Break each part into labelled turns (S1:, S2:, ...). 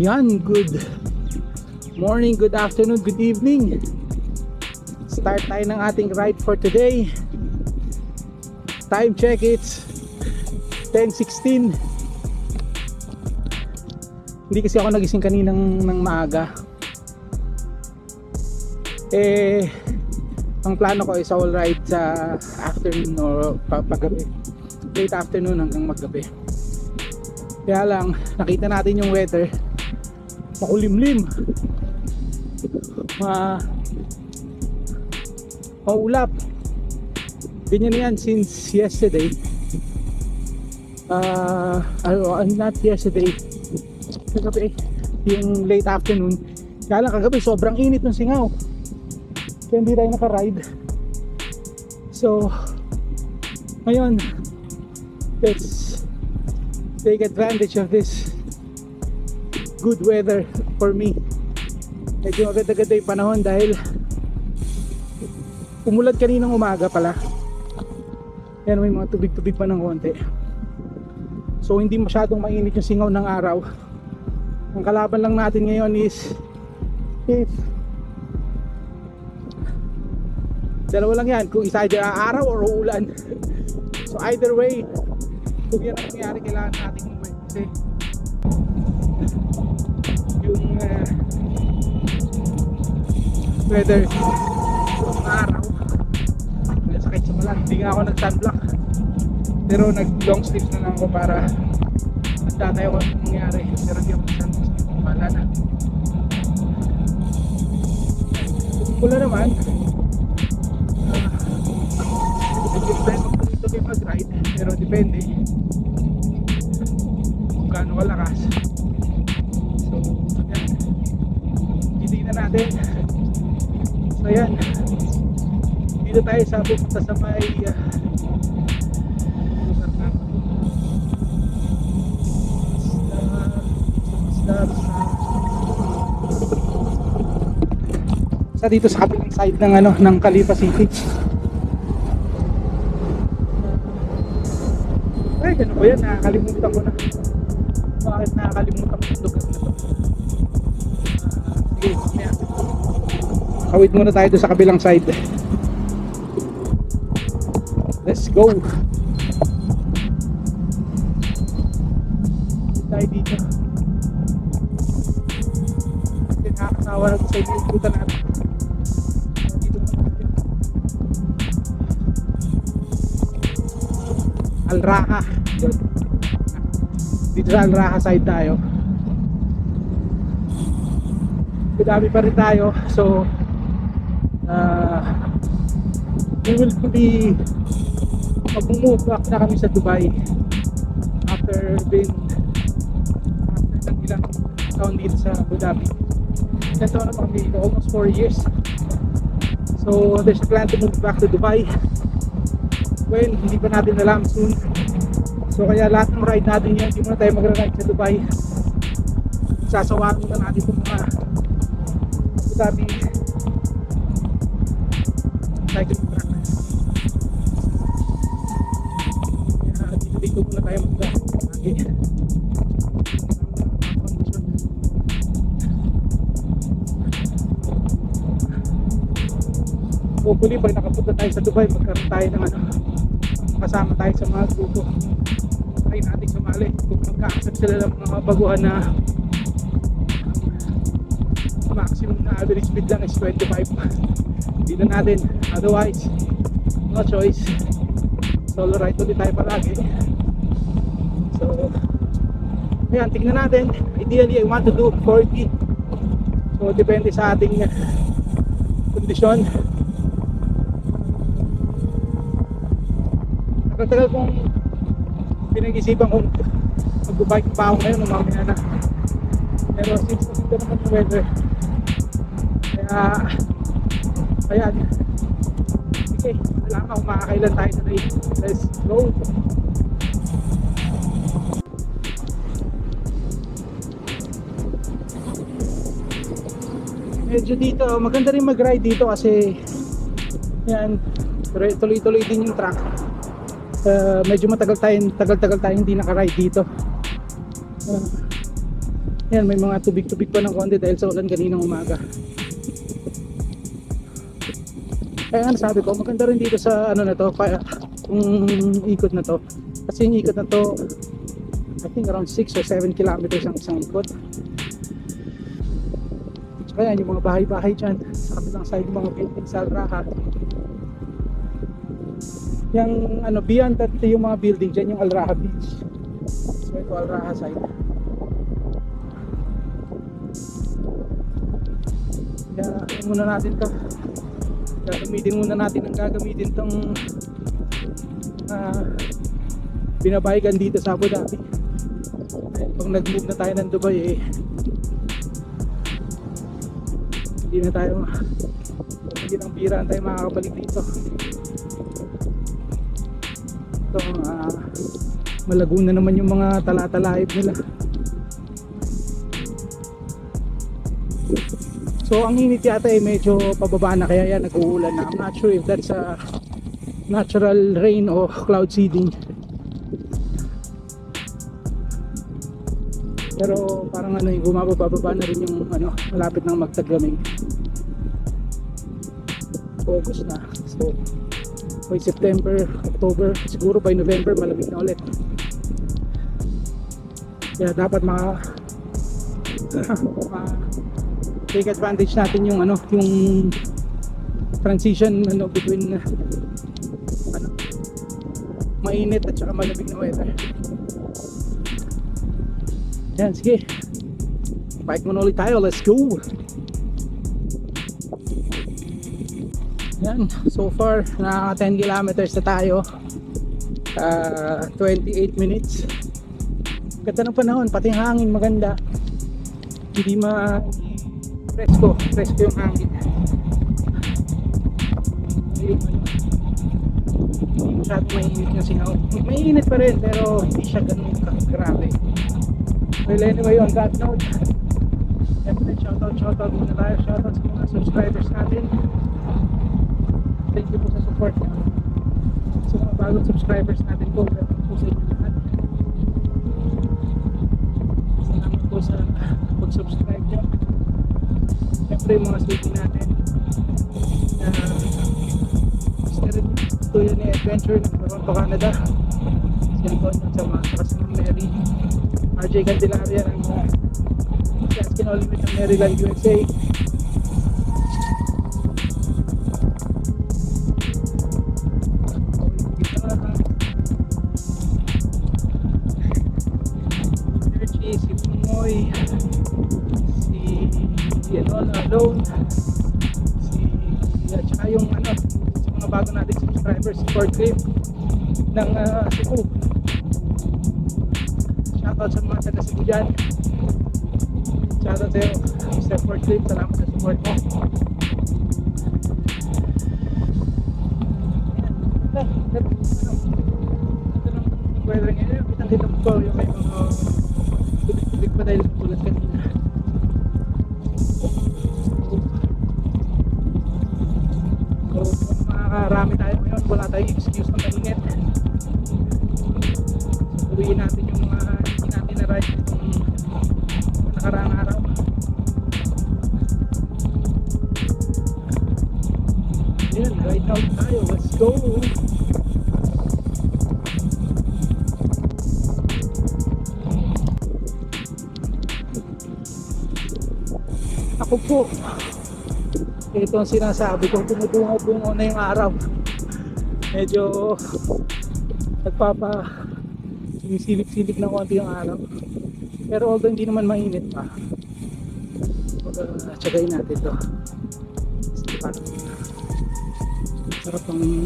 S1: Yan, good morning, good afternoon, good evening. Start tayo ng ating ride for today. Time check, it's 10:16. Hindi kasi ako nagising kaninang maaga. Ang plano ko is all ride sa afternoon or paggabi. Late afternoon hanggang maggabi. Kaya lang, nakita natin yung weather. Makulimlim, maulap. Ganyan yan since yesterday. Not yesterday, kagabi, yung late afternoon. Kaya lang kagabi sobrang init ng Singaw, kaya hindi tayo naka-ride. So ngayon, let's take advantage of this good weather for me. Medyo maganda-ganda yung panahon dahil umulan kaninang umaga pala. Yan, may mga tubig-tubig pa ng konti. So hindi masyadong mainit yung singaw ng araw. Ang kalaban lang natin ngayon is if dalawa lang yan, kung isa ay araw or ulan. So either way, kung yan ang nangyari, kailangan natin umay. Kasi yung weather yung araw, sakit sa malang. Hindi nga ako nag-sunblock, pero nag-long sleeves na lang ako para handa tayo kung anong nangyari. Pero hindi ako nag-sunblock, wala na. Kung pula naman, medyo tayo magtuloy-tuloy mag-ride, pero depende kung gaano kalakas. So yan, titignan natin. So yan, dito tayo sa pupunta sa may lugar na sa dito sa kabilang side ng ng Calipa City. Ay, ano ba yan? Nakakalimutan ko na. Bakit nakakalimutan ko yung lugar na to? Sige, mamaya. Kawit muna tayo sa kabilang side. Let's go. Tayo dito. Kasi nakakasawa natin sa iniikutan natin. Al Raha. Dito sa Al Raha side tayo. Madami pa rin tayo. So we will be mag-move back na kami sa Dubai after ng ilang taon dito sa Abu Dhabi. Ito na pa kami, almost 4 years. So there's a plan to move back to Dubai. Well, hindi pa natin alam, soon. So kaya lahat ng ride natin yan, hindi muna tayo magra-ride sa Dubai. Sasawaan muna natin itong mga Abu Dhabi cycling track. Kaya dito muna tayo mag-ride. Hopefully pag nakapunta tayo sa Dubai, magkaroon tayo ng kasama tayo sa mga grupo. Try natin sumali kung magka-accept sila ng mga baguhan na maximum na average speed lang is 25. Hindi na natin, otherwise no choice, solo ride ulit tayo palagi. So ayan, tignan natin. Ideally I want to do 40, so depende sa ating kondisyon. Tagal kong pinag-isipan kung mag-bike pa ako ngayon o mamaya na, pero since ito naman yung weather, kaya ayan, sige, alam ka kung makakailan tayo today. Let's go. Medyo dito maganda rin mag-ride dito kasi yan, tuloy-tuloy din yung track. Medyo tagal tayo hindi naka-ride dito. Yan, may mga tubig-tubig pa ng konti dahil sa ulan kaninang umaga. Kaya nga sabi ko, maganda rin dito sa ano na to, kung ikot na to. Kasi yung ikot na to, I think around 6 or 7 kilometers ang isang ikot. Kaya yung mga bahay-bahay dyan, sa kabilang side yung mga building sa Alraha. Yung ano, beyond that yung mga building dyan, yung Alraha Beach. So ito Alraha side. Kaya muna natin to. Gagamitin muna natin ang gagamitin tong binabaygan dito sa Abu Dhabi. Pag nag-move na tayo ng Dubai hindi na tayo, hindi nang biraan tayo makakabalik dito. Ito malago na naman yung mga talatalaib nila. So ang init yata medyo pababa na, kaya yan nag-uulan na. I'm not sure if that's a natural rain o cloud seeding. Pero parang ano, yung bumababa na rin yung ano, malapit nang magtaglamig. August na. So by September, October, siguro by November malamig na ulit. Kaya dapat take advantage natin yung ano, yung transition ano between ano, mainit at saka malamig na weather. Yan, sige. Bike muna ulit tayo, let's go. Yan, so far na 10 kilometers na tayo. 28 minutes. Ganda ng panahon, pati ang hangin maganda. Hindi presko yung hangin. Hindi masyadong mainit yung singaw. Mainit pa rin pero hindi siya ganun grabe. Well, anyway, on that note, shoutout muna tayo. Shoutout sa mga subscribers natin. Thank you po sa support niyo. Sa mga bagong subscribers natin po, welcome po sa inyo lahat. Salamat po sa pag-subscribe niyo. Siyempre yung mga sweetie natin Studio ni Adventure ng Toronto, Canada, si Antonio at si Mary, RJ Candelaria ng Gaskin Olimit ng Maryland, USA. Si Pumoy, si Enola Alone, at saka yung ano, sa mga bago nating subscribers, si Fort Cliff ng Cebu. Shoutout sa mga taga Cebu dyan. Shoutout sa'yo, Mr. Fort Cliff, salamat sa support mo. Ito lang weather ngayon. Kitang-kita ko yung may mga tubig pa dahil tulad kanina. So kung makakarami tayo ngayon, wala tayong excuse na mainit. Uwiin natin yung mga hindi natin na ride itong nakaraang araw. Yan, ride out tayo, let's go. Ako po, ito ang sinasabi ko, tumubungo-bungo na yung araw. Medyo silip-silip na konti yung araw, pero although hindi naman mainit pa, tsagayin natin to. Parang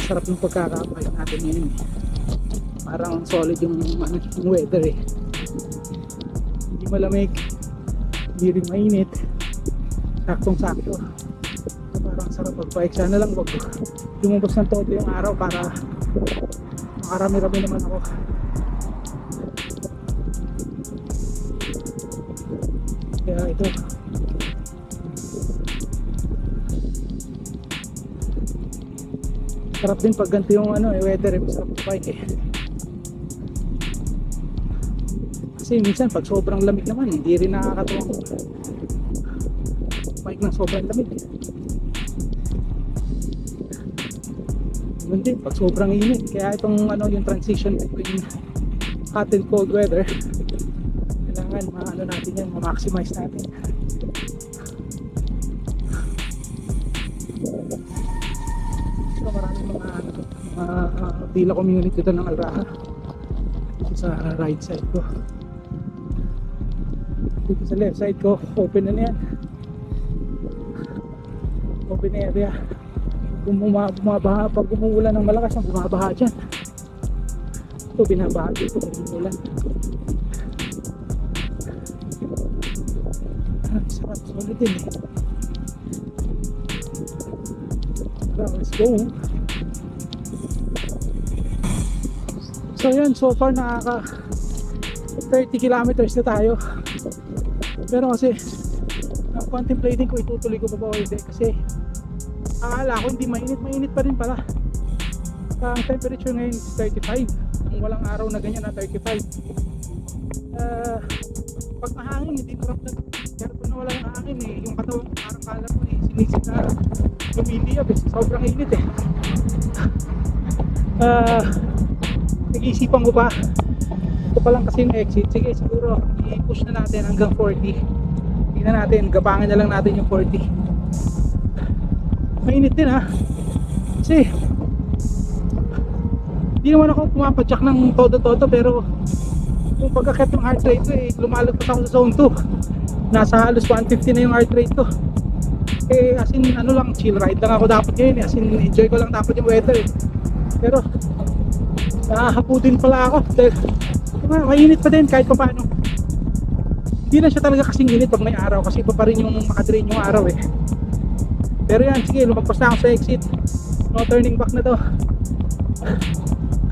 S1: sarap ng pagkakapay natin ngayon. Parang solid yung weather hindi malamig, hindi rin mainit, saktong sakto. So, parang sarap pag-bike. Sana lang wag lumabas ng todo yung araw para makarami-rami naman ako. Kaya ito, sarap din pag ganito yung weather, masarap pag-bike kasi Kasi minsan pag sobrang lamig naman, hindi rin nakakatuwang bike ng sobrang lamig. Ganun din pag sobrang init. Kaya itong ano, yung transition between hot and cold weather, kailangan maano natin yan, ma-maximize natin. So maraming mga pila community dito ng Alraja. Dito sa right side ko, dito sa left side ko, open na yan, open area. Bumabaha pag umuulan ng malakas, ang bumabaha dyan. Ito binabaha dito pag umuulan. Sarap, solid din eh. Let's go. So yan, so far nakaka 30 kilometers na tayo. Pero kasi contemplating ko itutuloy ko pa ba o hindi, kasi akala ko hindi mainit, mainit pa rin pala. Ang temperature ngayon is 35. Ang walang araw na ganyan na 35. Pag mahangin hindi maramdam, pero kung nawala yung hangin eh, yung katawan parang kala mo eh, sinisip na lumiliyab eh, sobrang init eh. Nag-iisipan ko pa, ito pa lang kasi yung exit, sige siguro i-push na natin hanggang 40. Tingnan natin, gapangan na lang natin yung 40. Mainit din ha, kasi hindi naman ako pumapadyak ng todo-todo, pero yung pagkakit ng heart rate ko eh, lumalagpas ako sa zone 2. Nasa halos 150 na yung heart rate ko. Eh as in ano lang, chill ride lang ako dapat ngayon eh. As in enjoy ko lang dapat yung weather eh. Pero nahahaputin pala ako dahil mainit pa din kahit pa paano. Hindi na siya talaga kasing init pag may araw, kasi iba pa rin yung makadrain yung araw eh. Pero yan, sige, lumagpas na ako sa exit. No turning back na to.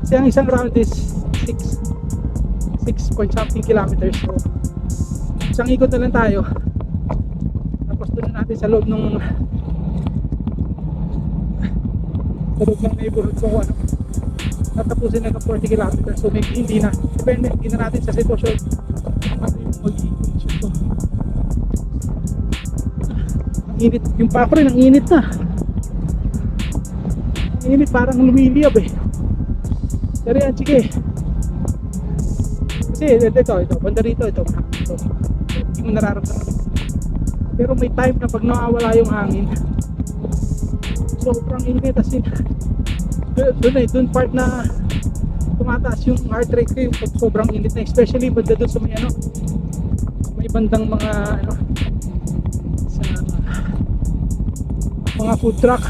S1: Kasi ang isang round is 6 point something kilometers. So isang ikot na lang tayo, tapos doon na natin sa loob ng neighborhood ko ano, natapusin na 40 kilometers. So maybe hindi na, depende, hindi na natin sa sitwasyon ano yung magiging condition ko. Ang init, yung pako rin ang init na, ang init parang lumiliyab eh. Pero yan, sige, kasi ito banda rito, ito hindi mo nararamdaman. Pero may time na pag nawawala yung hangin, sobrang init, as in doon part na tumataas yung heart rate ko, yung pag sobrang init na, especially banda doon sa may ano, may bandang mga ano, sa mga food truck,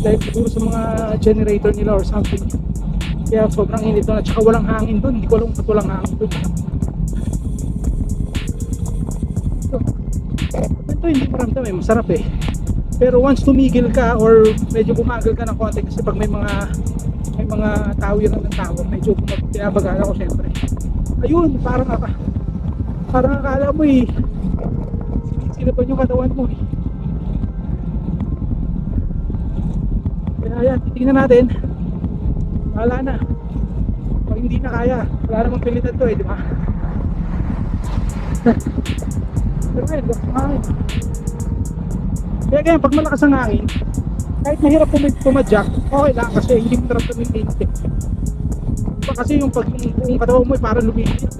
S1: dahil siguro sa mga generator nila or something. Kaya sobrang init doon, at saka walang hangin doon. Hindi ko alam kung walang hangin doon. Ito hindi maramdam eh, masarap eh. Pero once tumigil ka or medyo bumagal ka ng konti, kasi pag may mga tawiran ng tao, medyo binabagal ako syempre. Ayun, parang akala mo eh, sinipan yung katawan mo eh. Kaya yan, titignan natin. Wala na. Pag hindi na kaya, wala namang pilitan to eh, di ba? Pero ngayon, hangin. Kaya ganyan, pag malakas ang hangin, kahit mahirap pumadyak, okay lang, kasi hindi mo tarap na mainit eh. Diba kasi yung katawan mo ay parang lumiliyab.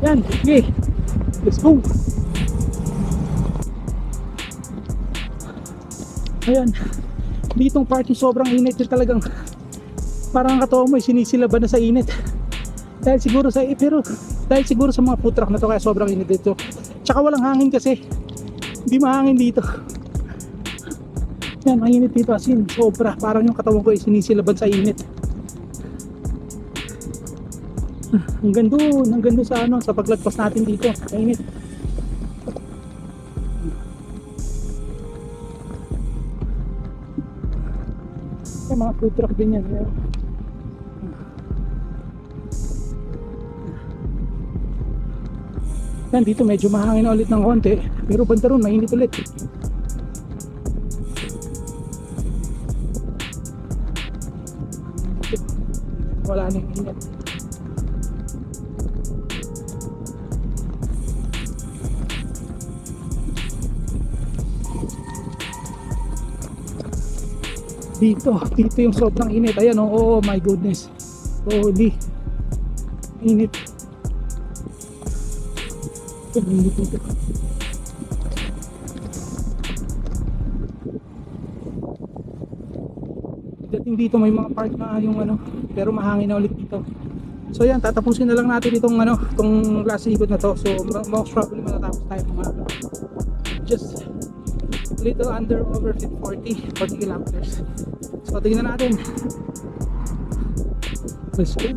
S1: Yan, sige, let's go. Ayan, ditong party sobrang init din talagang, parang ang katawan mo ay sinisilaban na sa init. Dahil siguro sa mga food truck na to, kaya sobrang init dito. Tsaka walang hangin kasi, hindi mahangin dito. Yan, ang init dito as in sobra, parang yung katawan ko ay sinisilaban sa init. Hanggang doon sa ano, sa paglagpas natin dito, ang init. Mga food truck din yan. Yan, dito medyo mahangin na ulit ng konti, pero banda ron mainit ulit. Wala na yung init. Dito yung sobrang init. Ayan, oh my goodness. Holy. Init. Init dito. Dating dito may mga park na yung ano, pero mahangin na ulit dito. So yan, tatapusin na lang natin itong last ikot na to. So most probably matatapos tayo mga just little under over 40 kilometers. So tingnan natin. Let's go.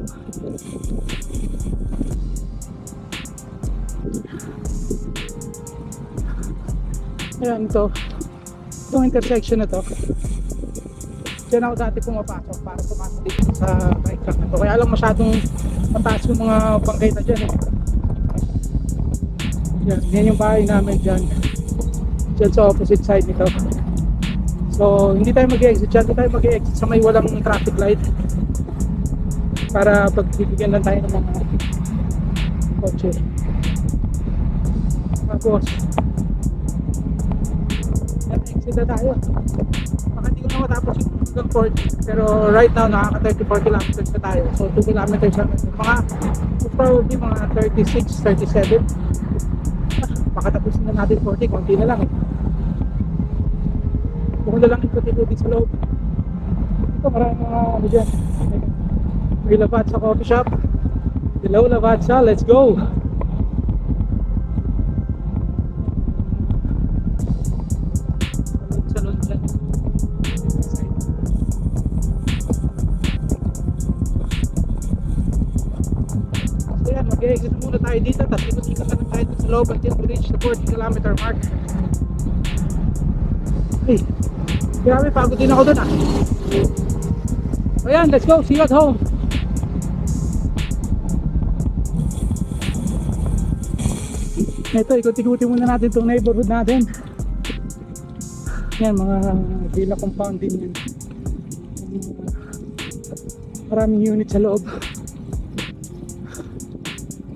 S1: Ayan, itong intersection na to, diyan ako dati pumapasok para pumasok dito sa bike track na to. Kaya lang masyadong mataas yung mga bangkay na dyan eh. Yan yung bahay namin dyan sa opposite side nito. So hindi tayo mag-exit dyan, hindi tayo mag-exit sa may walang traffic light para pagbibigyan lang tayo ng mga kotse. Tapos exit na tayo. Baka hindi ko na matapos yung hanggang 40, pero right now nakaka 34 kilometers na tayo. So 2 kilometers lang. Probably mga 36, 37. Baka tapusin na natin 40, konti na lang eh. Kung na lang ikot-ikot sa loob. Ito maraming mga ano dyan. May Lavazza coffee shop. Hello Lavazza, let's go! Salon dyan. So yan, mag-exit muna tayo dito. Tapos ikot-ikot na tayo sa loob until we reach the 40 kilometer mark. Hey, grabe, pagod din ako dun ah. So yan, let's go, see you at home. Ito, ikot-ikutin muna natin itong neighborhood natin. Yan, mga villa compound din yan. Maraming unit sa loob.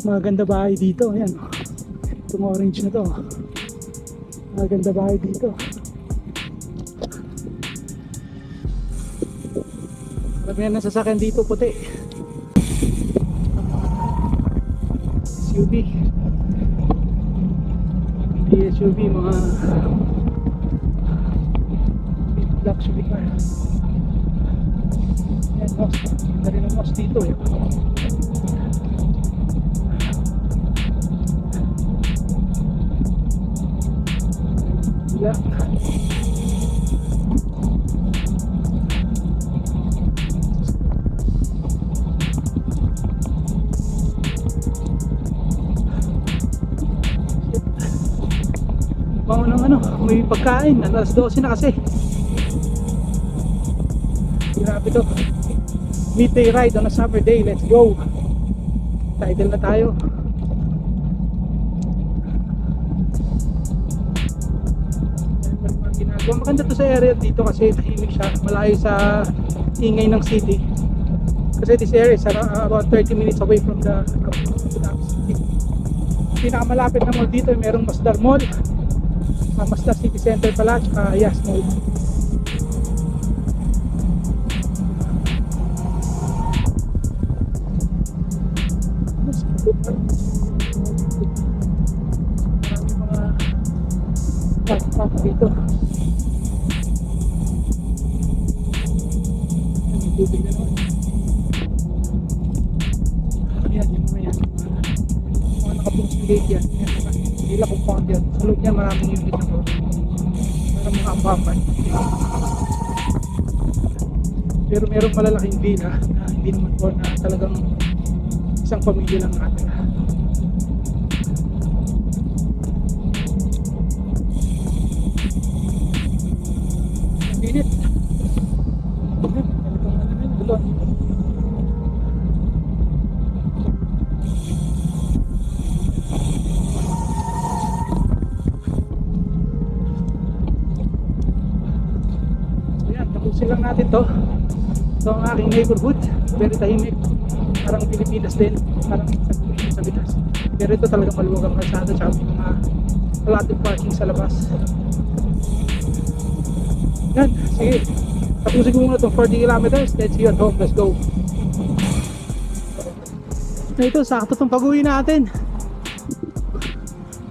S1: Maganda bahay dito. Yan, itong orange na to. Maganda bahay dito. Marami na sasakyan dito, puti. SUV. SUV, mga luxury car. Ayan, most. Ganda rin ang most dito eh. Wala. May pagkain, alas 12 na kasi. Grabe to. Midday ride on a summer day, let's go. Title na tayo. Maganda to sa area dito kasi tahimik siya, malayo sa ingay ng city. Kasi this area is about 30 minutes away from the city. Pinakamalapit na mall dito ay merong Masdar Mall, Masdar City Center pala, Yas Mall. Maraming mga dito. Tubig na naman. Ayan, yung mga yan. Mga nakapungsing gate yan. Hila compound yan. Sa loob yan maraming unit na to. Parang mga ampapan. Pero merong malalaking villa na hindi naman po na talagang isang pamilya lang natin. Ang init. Lang natin to. So ang aking neighborhood, very tahimik, parang Pilipinas din, parang sa Pinas. Pero ito talaga maluwag ang kalsada, tsaka may mga a lot of parking sa labas. Yan, sige, Tapusin ko muna itong 40 kilometers. Let's see you at home. Let's go. Ito, sakto itong pag-uwi natin.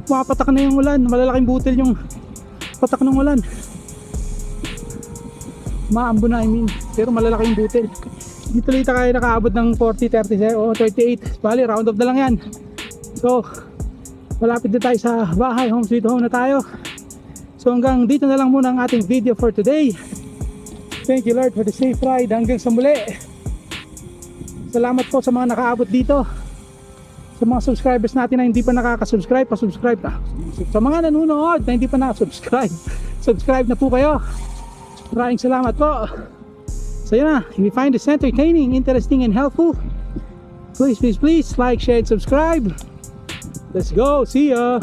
S1: Mapatak na yung ulan. Malalaking butil yung patak ng ulan. Maambo na, I mean. Pero malalaki yung butil. Hindi tuloy tayo nakaabot ng 40, 37 o 38. Bali, round off na lang yan. So, malapit na tayo sa bahay. Home sweet home na tayo. So hanggang dito na lang muna ang ating video for today. Thank you Lord for the safe ride. Hanggang sa muli. Salamat po sa mga nakaabot dito. Sa mga subscribers natin na hindi pa nakaka-subscribe, pa-subscribe na. Sa mga nanonood na hindi pa nakasubscribe, subscribe na po kayo. Maraming salamat po. So yun na, if you find this entertaining, interesting and helpful, please like, share, and subscribe. Let's go, see ya.